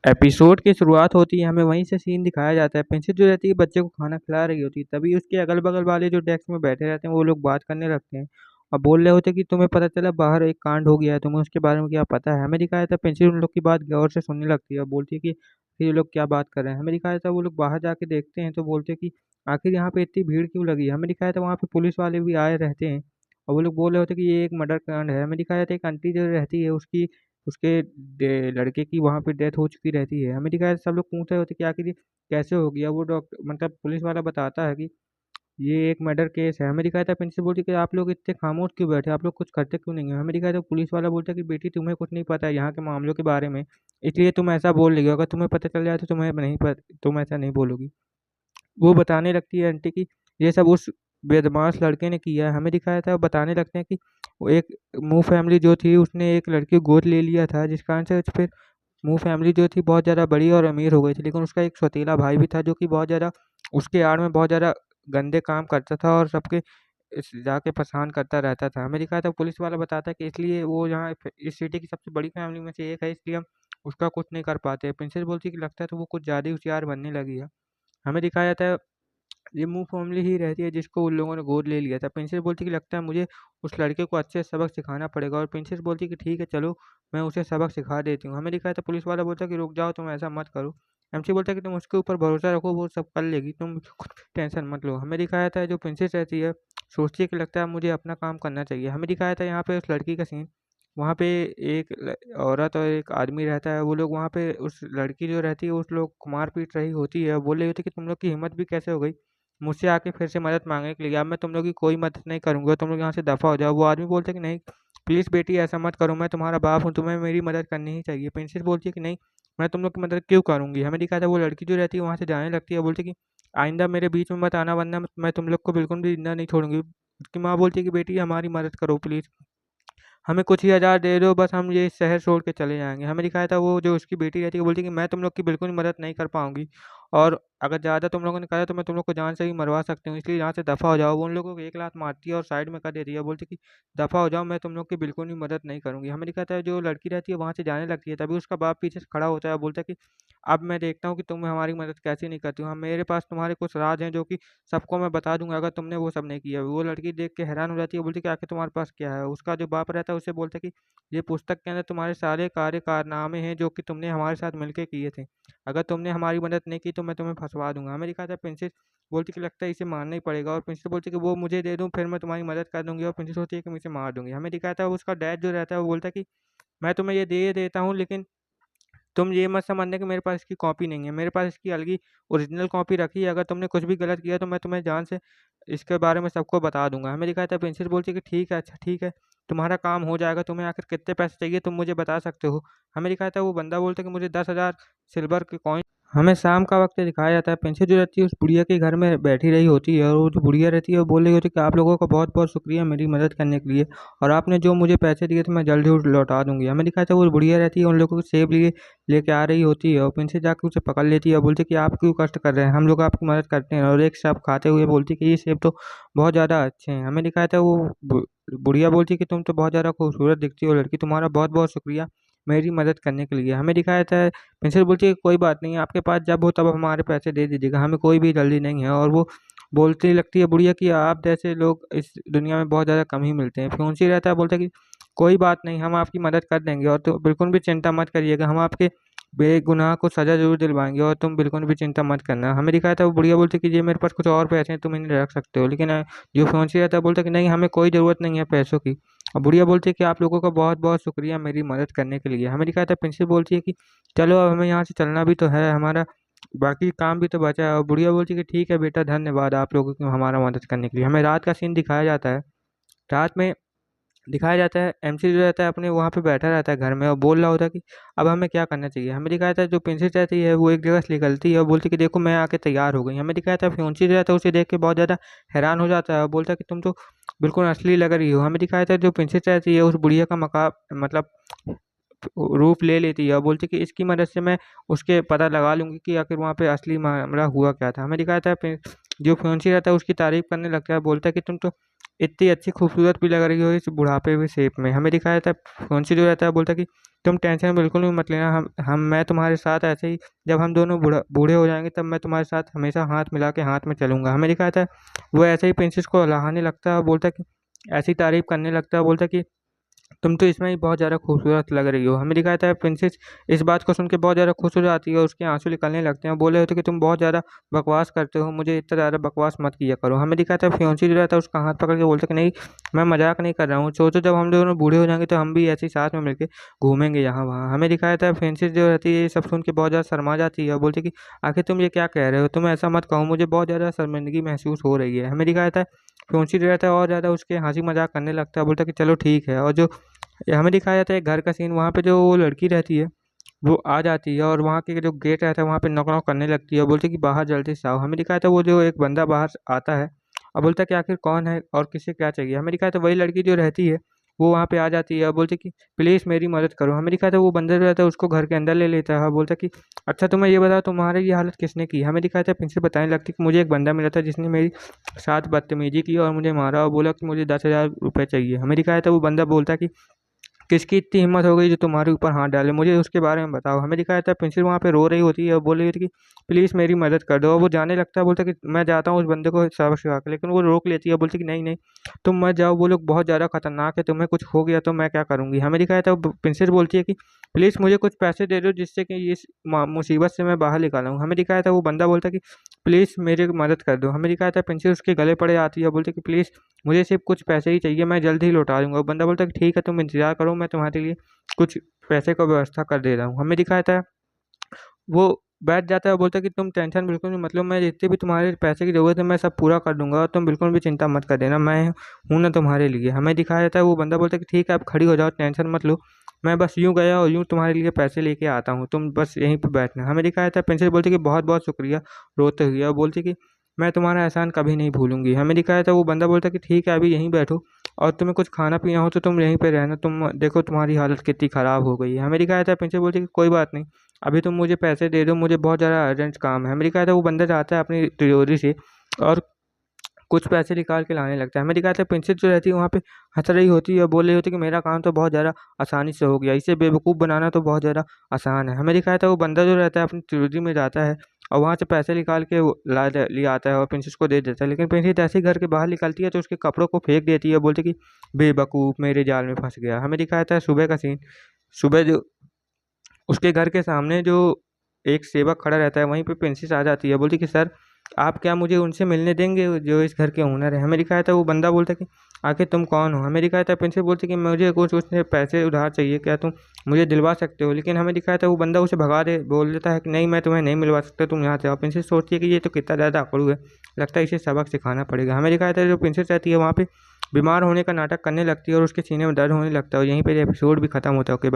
Episode की शुरुआत होती है, हमें वहीं से सीन दिखाया जाता है। प्रिंसेस जो रहती है बच्चे को खाना खिला रही होती है, तभी उसके अगल बगल वाले जो डेस्क में बैठे रहते हैं वो लोग बात करने लगते हैं और बोल रहे होते हैं कि तुम्हें पता चला बाहर एक कांड हो गया है, तुम्हें उसके बारे में क्या पता है। हमें दिखाया था प्रिंसेस उन लोग की बात गौर से सुनने लगती है और बोलती है कि ये लोग क्या बात कर रहे हैं। हमें दिखाया था वो लोग बाहर जाके देखते हैं तो बोलते हैं कि आखिर यहाँ पे इतनी भीड़ क्यों लगी है। हमें दिखाया था वहाँ पे पुलिस वाले भी आए रहते हैं और वो लोग बोल रहे होते हैं कि ये एक मर्डर कांड है। हमें दिखाया था एक आंटी जो रहती है उसकी उसके लड़के की वहाँ पे डेथ हो चुकी रहती है। हमें दिखाया सब लोग पूछ रहे होते कि आखिर ये कैसे हो गया। वो डॉक्टर मतलब पुलिस वाला बताता है कि ये एक मर्डर केस है। हमें दिखाया था प्रिंसिपल बोलती कि आप लोग इतने खामोश क्यों बैठे, आप लोग कुछ करते क्यों नहीं है। हमें दिखाया था पुलिस वाला बोलता है कि बेटी तुम्हें कुछ नहीं पता है यहाँ के मामलों के बारे में, इसलिए तुम ऐसा बोल रही हो। अगर तुम्हें पता चल जाए तो तुम्हें नहीं पता, तुम ऐसा नहीं बोलोगी। वो बताने लगती है आंटी की ये सब उस बदमाश लड़के ने किया है। हमें दिखाया था बताने लगते हैं कि वो एक मुंह फैमिली जो थी उसने एक लड़की को गोद ले लिया था, जिस कारण से फिर मुंह फैमिली जो थी बहुत ज़्यादा बड़ी और अमीर हो गई थी। लेकिन उसका एक सौतेला भाई भी था जो कि बहुत ज़्यादा उसके आड़ में बहुत ज़्यादा गंदे काम करता था और सबके जाके परेशान करता रहता था। हमें दिखाया था पुलिस वाला बताता है कि इसलिए वो यहाँ इस सिटी की सबसे बड़ी फैमिली में से एक है, इसलिए हम उसका कुछ नहीं कर पाते। प्रिंसेस बोलती है कि लगता है तो वो कुछ ज़्यादा ही होशियार बनने लगी है। हमें दिखाया जाता है ये मुँह फैमिली ही रहती है जिसको उन लोगों ने गोद ले लिया था। प्रिंसेस बोलती है कि लगता है मुझे उस लड़के को अच्छे से सबक सिखाना पड़ेगा और प्रिंसेस बोलती है कि ठीक है चलो मैं उसे सबक सिखा देती हूँ। हमें दिखाया था पुलिस वाला बोलता है कि रुक जाओ तुम ऐसा मत करो। एमसी बोलता है कि तुम उसके ऊपर भरोसा रखो, वो सब कर लेगी, तुम कुछ टेंशन मत लो। हमें दिखाया था जो प्रिंसेस रहती है सोचती है कि लगता है मुझे अपना काम करना चाहिए। हमें दिखाया था यहाँ पे उस लड़की का सीन, वहाँ पे एक औरत और एक आदमी रहता है। वो लोग वहाँ पे उस लड़की जो रहती है उस लोग को मार पीट रही होती है, बोल रही होती है कि तुम लोग की हिम्मत भी कैसे हो गई मुझसे आके फिर से मदद माँगने के लिए। अब मैं तुम लोग की कोई मदद नहीं करूँगा, तुम लोग यहाँ से दफ़ा हो जाओ। वो आदमी बोलता है कि नहीं प्लीज़ बेटी ऐसा मत करो, मैं तुम्हारा बाप हूँ, तुम्हें मेरी मदद करनी ही चाहिए। प्रिंसेस बोलती है कि नहीं मैं तुम लोग की मदद क्यों करूँगी। हमें दिखाया था वो लड़की जो रहती है वहाँ से जाने लगती है, बोलती है कि आइंदा मेरे बीच में मत आना वरना मैं तुम लोग को बिल्कुल भी ज़िंदा नहीं छोड़ूँगी। उसकी माँ बोलती है कि बेटी हमारी मदद करो प्लीज़, हमें कुछ ही हज़ार दे दो बस हम ये शहर छोड़ के चले जाएँगे। हमें दिखाया था वो जो उसकी बेटी रहती है वो बोलती है कि मैं तुम लोग की बिल्कुल भी मदद नहीं कर पाऊँगी और अगर ज़्यादा तुम लोगों ने करा तो मैं तुम लोग को जान से ही मरवा सकती हूँ, इसलिए यहाँ से दफ़ा हो जाओ। वो उन लोगों को एक लात मारती है और साइड में कर देती है, बोलती है कि दफ़ा हो जाओ मैं तुम लोग की बिल्कुल भी मदद नहीं करूँगी। हमें दिखाता है जो लड़की रहती है वहाँ से जाने लगती है, तभी उसका बाप पीछे से खड़ा होता है, बोलता है कि अब मैं देखता हूँ कि तुम हमारी मदद कैसे नहीं करती हो। हाँ, मेरे पास तुम्हारे कुछ राज़ हैं जो कि सबको मैं बता दूँगा अगर तुमने वो सब नहीं किया। वो लड़की देख के हैरान हो जाती है, बोलती है कि आखिर तुम्हारे पास क्या है? उसका जो बाप रहता है उससे बोलता है कि ये पुस्तक के अंदर तुम्हारे सारे कार्य कारनामे हैं जो कि तुमने हमारे साथ मिलके किए थे। अगर तुमने हमारी मदद नहीं की तो मैं तुम्हें फँसवा दूँगा। हमें दिखाया था प्रिंसेस बोलती कि लगता है इसे मारना ही पड़ेगा और प्रिंसेस बोलती है कि वो मुझे दे दूँ फिर मैं तुम्हारी मदद कर दूँगी और प्रिंसेस होती है कि मैं इसे मार दूँगी। हमें दिखाया था उसका डैड जो रहता है वो बोलता है कि मैं तुम्हें ये दे देता हूँ लेकिन तुम ये मत समझना कि मेरे पास इसकी कॉपी नहीं है, मेरे पास इसकी अलग ही ओरिजिनल कॉपी रखी है। अगर तुमने कुछ भी गलत किया तो मैं तुम्हें जान से इसके बारे में सबको बता दूँगा। हमें दिखाया था प्रिंसेस बोलती है कि ठीक है, अच्छा ठीक है, तुम्हारा काम हो जाएगा, तुम्हें आखिर कितने पैसे चाहिए तुम मुझे बता सकते हो। हमें दिखाया था वो बंदा बोलता है कि मुझे 10,000 सिल्वर के कॉइन। हमें शाम का वक़्त दिखाया जाता है, प्रिंसेस जो रहती है उस बुढ़िया के घर में बैठी रही होती है और वो जो बुढ़िया रहती है वो बोल रही होती है कि आप लोगों का बहुत-बहुत शुक्रिया मेरी मदद करने के लिए और आपने जो मुझे पैसे दिए थे मैं जल्द ही लौटा दूँगी। हमें दिखाया था वो बुढ़िया रहती है उन लोगों को सेब लिए लेके आ रही होती है और प्रिंसेस जाके उसे पकड़ लेती है और बोलती है कि आप क्यों कष्ट कर रहे हैं, हम लोग आपकी मदद करते हैं और एक सेब खाते हुए बोलती है कि ये सेब तो बहुत ज़्यादा अच्छे हैं। हमें दिखाया था वो बुढ़िया बोलती है कि तुम तो बहुत ज़्यादा खूबसूरत दिखती हो लड़की, तुम्हारा बहुत-बहुत शुक्रिया मेरी मदद करने के लिए। हमें दिखाया था प्रिंसेस बोलती है कोई बात नहीं, आपके पास जब हो तब हमारे पैसे दे दीजिएगा, हमें कोई भी जल्दी नहीं है। और वो बोलती लगती है बुढ़िया कि आप जैसे लोग इस दुनिया में बहुत ज़्यादा कम ही मिलते हैं। फ्योंसी रहता है बोलता है कि कोई बात नहीं, हम आपकी मदद कर देंगे और तो बिल्कुल भी चिंता मत करिएगा, हम आपके बेगुनाह को सज़ा ज़रूर दिलवाएँगे और तुम बिल्कुल भी चिंता मत करना। हमें दिखाया था वो बुढ़िया बोलती है कि ये मेरे पास कुछ और पैसे हैं, तुम इन्हें रख सकते हो। लेकिन जो फ्योंसी रहता है बोलता है कि नहीं हमें कोई ज़रूरत नहीं है पैसों की। और बुढ़िया बोलती है कि आप लोगों का बहुत-बहुत शुक्रिया मेरी मदद करने के लिए। हमें दिखाया था प्रिंसेस बोलती है कि चलो अब हमें यहाँ से चलना भी तो है, हमारा बाकी काम भी तो बचा है। और बुढ़िया बोलती है कि ठीक है बेटा, धन्यवाद आप लोगों की हमारा मदद करने के लिए। हमें रात का सीन दिखाया जाता है। रात में दिखाया जाता है एमसी जो रहता है अपने वहाँ पे बैठा रहता है घर में और बोल रहा होता है कि अब हमें क्या करना चाहिए। हमें दिखाया जाता है जो प्रिंसेस रहती है वो एक जगह से निकलती है और बोलती है कि देखो मैं आके तैयार हो गई। हमें दिखाया जाता है फ्योंसी जो रहता है उसे देख के बहुत ज़्यादा हैरान हो जाता है और बोलता है कि तुम तो बिल्कुल असली लग रही हो। हमें दिखाया जाता है जो प्रिंसेस रहती है उस बुढ़िया का मतलब रूप ले लेती है और बोलती है कि इसकी मदद से मैं उसके पता लगा लूँगी कि आखिर वहाँ पे असली मामला हुआ क्या था। हमें दिखाया था जो फ्योंसी रहता है उसकी तारीफ़ करने लगता है, बोलता है कि तुम तो इतनी अच्छी खूबसूरत भी लग रही हो इस बुढ़ापे में शेप में। हमें दिखाया था फ्योंसी जो रहता है बोलता है कि तुम टेंशन बिल्कुल भी मत लेना, हम मैं तुम्हारे साथ ऐसे ही, जब हम दोनों बूढ़े हो जाएंगे तब मैं तुम्हारे साथ हमेशा हाथ मिला के हाथ में चलूंगा। हमें दिखाया था वो ऐसे ही प्रिंसेस को लहाने लगता है और बोलता कि ऐसी तारीफ करने लगता है, बोलता कि तुम तो इसमें ही बहुत ज़्यादा खूबसूरत लग रही हो। हमें दिखाया था प्रिंसेस इस बात को सुन के बहुत ज़्यादा खुश हो जाती है और उसके आंसू निकलने लगते हैं। बोले होते कि तुम बहुत ज़्यादा बकवास करते हो, मुझे इतना ज़्यादा बकवास मत किया करो। हमें दिखाया था फ्योंसी जो रहता है उसका हाथ पकड़ के बोलता कि नहीं, मैं मजाक नहीं कर रहा हूँ, सोचो जब हम दोनों बूढ़े हो जाएंगे तो हम भी ऐसे ही साथ में मिलके घूमेंगे यहाँ वहाँ। हमें दिखाया था फ्रेंसिस जो रहती है ये सब सुन के बहुत ज़्यादा शर्मा जाती है और बोलती कि आखिर तुम ये क्या कह रहे हो, तुम ऐसा मत कहो, मुझे बहुत ज़्यादा शर्मिंदगी महसूस हो रही है। हमें दिखाया था फ्योंसी जो रहता है और ज़्यादा उसके हंसी मजाक करने लगता है, बोलता कि चलो ठीक है। और जो ये हमें दिखाया जाता है एक घर का सीन, वहाँ पे जो वो लड़की रहती है वो आ जाती है और वहाँ के जो गेट रहता है वहाँ पे नॉक नॉक करने लगती है और बोलती है कि बाहर जल्दी से आओ। हमें दिखाया था वो जो एक बंदा बाहर से आता है और बोलता है कि आखिर कौन है और किसे क्या चाहिए। हमें दिखाया था वही लड़की जो रहती है वो वहाँ पे आ जाती है और बोलती है कि प्लीज़ मेरी मदद करो। हमें दिखाया था वो बंदा जो रहता है उसको घर के अंदर ले लेता है और बोलता है कि अच्छा तुम्हें ये बताओ तुम्हारे ये हालत किसने की। हमें दिखाया था प्रिंसिपल बताने लगती कि मुझे एक बंदा मिला था जिसने मेरी साथ बदतमीजी की और मुझे मारा और बोला कि मुझे 10,000 रुपये चाहिए। हमें दिखाया था वो बंदा बोलता है कि किसकी इतनी हिम्मत हो गई जो तुम्हारे ऊपर हाथ डाले, मुझे उसके बारे में बताओ। हमें दिखाया था प्रिंसिपल वहाँ पे रो रही होती है और बोल रही होती है कि प्लीज़ मेरी मदद कर दो। और वो जाने लगता है, बोलता है कि मैं जाता हूँ उस बंदे को सबक सिखा के, लेकिन वो रोक लेती है, बोलती है कि नहीं नहीं तुम मत जाओ, वो लोग बहुत ज़्यादा खतरनाक है, तुम्हें कुछ हो गया तो मैं क्या करूँगी। हमें दिखाया था प्रिंसेस बोलती है कि प्लीज़ मुझे कुछ पैसे दे दो जिससे कि इस मुसीबत से मैं बाहर निकाला हूँ। हमें दिखाया था वो बंदा बोलता है कि प्लीज़ मेरी मदद कर दो। हमें दिखाया था प्रिंसेस उसके गले पड़े आती है, बोलती है कि प्लीज़ मुझे सिर्फ कुछ पैसे ही चाहिए, मैं जल्द ही लौटा दूंगा। वो बंदा बोलता है कि ठीक है तुम इंतजार करो, मैं तुम्हारे लिए कुछ पैसे का व्यवस्था कर दे रहा हूँ। हमें दिखाया था वो बैठ जाता है और बोलता है कि तुम टेंशन बिल्कुल नहीं, मतलब मैं जितने भी तुम्हारे पैसे की ज़रूरत है मैं सब पूरा कर दूंगा और तुम बिल्कुल भी चिंता मत कर देना, मैं हूँ ना तुम्हारे लिए। हमें दिखाया जाता है वो बंदा बोलता है कि ठीक है आप खड़ी हो जाओ, टेंशन मत लो, मैं बस यूँ गया और यूँ तुम्हारे लिए पैसे लेके आता हूँ, तुम बस यहीं पर बैठना। हमें दिखाया था प्रिंसेस बोलती कि बहुत बहुत शुक्रिया, रोते हुए, और बोलती कि मैं तुम्हारा एहसान कभी नहीं भूलूंगी। हमें दिखाया था वो बंदा बोलता कि ठीक है अभी यहीं बैठो और तुम्हें कुछ खाना पीना हो तो तुम यहीं पे रहना, तुम देखो तुम्हारी हालत कितनी ख़राब हो गई है। हमें दिखाया था प्रिंसेस बोलती कि कोई बात नहीं, अभी तुम मुझे पैसे दे दो, मुझे बहुत ज़्यादा अर्जेंट काम है। हमें दिखाया था वो बंदा जाता है अपनी तिजोरी से और कुछ पैसे निकाल के लाने लगता है। हमें दिखाया था प्रिंसेस जो रहती है वहाँ पे हंस रही होती है और बोल रही होती है कि मेरा काम तो बहुत ज़्यादा आसानी से हो गया, इसे बेवकूफ़ बनाना तो बहुत ज़्यादा आसान है। हमें दिखाया था वो बंदा जो रहता है अपनी तिजोरी में जाता है और वहाँ से पैसे निकाल के वो ले आता है और प्रिंसेस को दे देता है, लेकिन प्रिंसेस जैसे ही घर के बाहर निकलती है तो उसके कपड़ों को फेंक देती है, बोलती कि बेवकूफ़ मेरे जाल में फंस गया। हमें दिखाया था सुबह का सीन, सुबह जो उसके घर के सामने जो एक सेवक खड़ा रहता है वहीं पे प्रिंसेस आ जाती है, बोलती कि सर आप क्या मुझे उनसे मिलने देंगे जो इस घर के ओनर है। हमें दिखाया था वो बंदा बोलता कि आखिर तुम कौन हो। हमें दिखाया था प्रिंसेस बोलती कि मुझे कुछ उसने पैसे उधार चाहिए, क्या तुम मुझे दिलवा सकते हो। लेकिन हमें दिखाया था वो बंदा उसे भगा दे, बोल देता है कि नहीं मैं तुम्हें नहीं मिलवा सकता, तुम यहाँ से आओ। प्रिंसेस सोचती है कि ये तो कितना ज़्यादा अकड़ू है, लगता है इसे सबक सिखाना पड़ेगा। हमें दिखाया था जो प्रिंसेस रहती है वहाँ पे बीमार होने का नाटक करने लगती है और उसके सीने में दर्द होने लगता है और यहीं पर एपिसोड भी खत्म होता है। Okay bye.